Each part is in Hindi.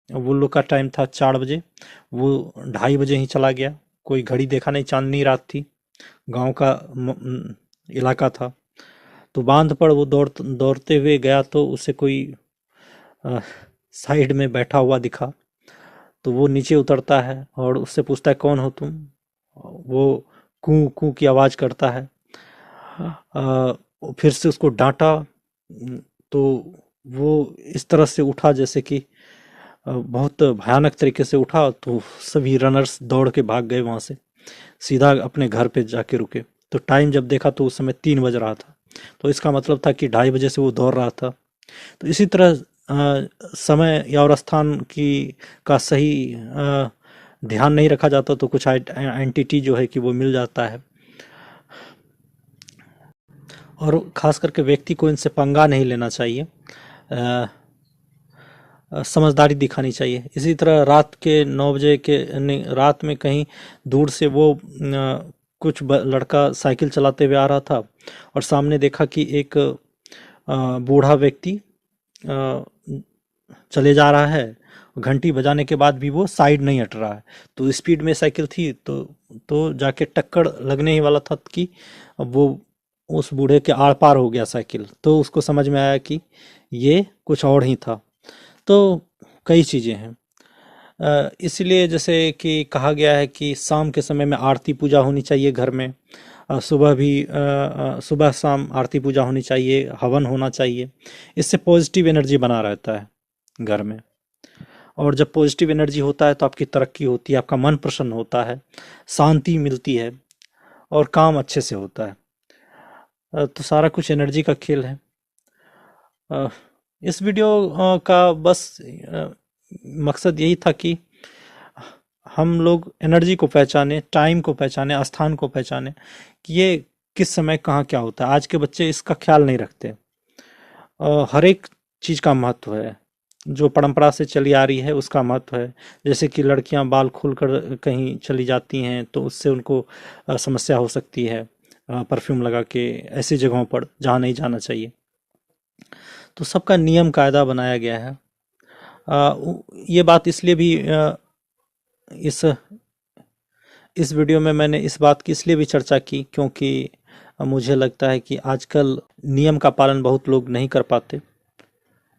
वो लोग का टाइम था 4 बजे, वो 2:30 बजे ही चला गया। कोई घड़ी देखा नहीं, चांदनी रात थी, गांव का इलाका था। तो बांध पर वो दौड़ते हुए गया तो उसे कोई अ, साइड में बैठा हुआ दिखा। तो वो नीचे उतरता है और उससे पूछता है कौन हो तुम। वो कू कू की आवाज़ करता है। फिर से उसको डांटा। तो वो इस तरह से उठा जैसे कि बहुत भयानक तरीके से उठा। तो सभी रनर्स दौड़ के भाग गए वहां से, सीधा अपने घर पे जाके रुके। तो टाइम जब देखा तो उस समय 3 बज रहा था। तो इसका मतलब था कि 2:30 बजे से वो दौड़ रहा था। तो इसी तरह समय या और स्थान की का सही ध्यान नहीं रखा जाता तो कुछ एंटिटी जो है कि वो मिल जाता है। और खास करके व्यक्ति को इनसे पंगा नहीं लेना चाहिए। समझदारी दिखानी चाहिए। इसी तरह रात के 9 बजे के रात में कहीं दूर से वो लड़का साइकिल चलाते हुए आ रहा था और सामने देखा कि एक बूढ़ा व्यक्ति अ, चले जा रहा है। घंटी बजाने के बाद भी वो साइड नहीं हट रहा है। तो स्पीड में साइकिल थी तो जाके टक्कर लगने ही वाला था कि वो उस बूढ़े के आर पार हो गया साइकिल। तो उसको समझ में आया कि ये कुछ और ही था। तो कई चीज़ें हैं। इसलिए जैसे कि कहा गया है कि शाम के समय में आरती पूजा होनी चाहिए घर में। सुबह भी सुबह शाम आरती पूजा होनी चाहिए, हवन होना चाहिए। इससे पॉजिटिव एनर्जी बना रहता है घर में। और जब पॉजिटिव एनर्जी होता है तो आपकी तरक्की होती है, आपका मन प्रसन्न होता है, शांति मिलती है और काम अच्छे से होता है। तो सारा कुछ एनर्जी का खेल है। अ, इस वीडियो का बस मकसद यही था कि हम लोग एनर्जी को पहचाने, टाइम को पहचाने, स्थान को पहचाने कि ये किस समय कहाँ क्या होता है। आज के बच्चे इसका ख्याल नहीं रखते। हर एक चीज़ का महत्व है, जो परंपरा से चली आ रही है उसका महत्व है। जैसे कि लड़कियां बाल खोलकर कहीं चली जाती हैं तो उससे उनको समस्या हो सकती है, परफ्यूम लगा के ऐसी जगहों पर जहाँ नहीं जाना चाहिए। तो सबका नियम कायदा बनाया गया है। ये बात इसलिए भी इस इस वीडियो में मैंने इस बात की इसलिए भी चर्चा की क्योंकि मुझे लगता है कि आजकल नियम का पालन बहुत लोग नहीं कर पाते,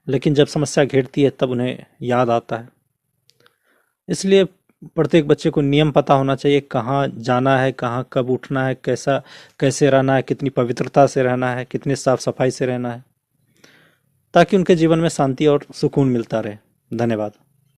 लेकिन जब समस्या घेरती है तब उन्हें याद आता है। इसलिए प्रत्येक बच्चे को नियम पता होना चाहिए, कहाँ जाना है, कहाँ कब उठना है, कैसा कैसे रहना है, कितनी पवित्रता से रहना है, कितनी साफ सफाई से रहना है, ताकि उनके जीवन में शांति और सुकून मिलता रहे। धन्यवाद।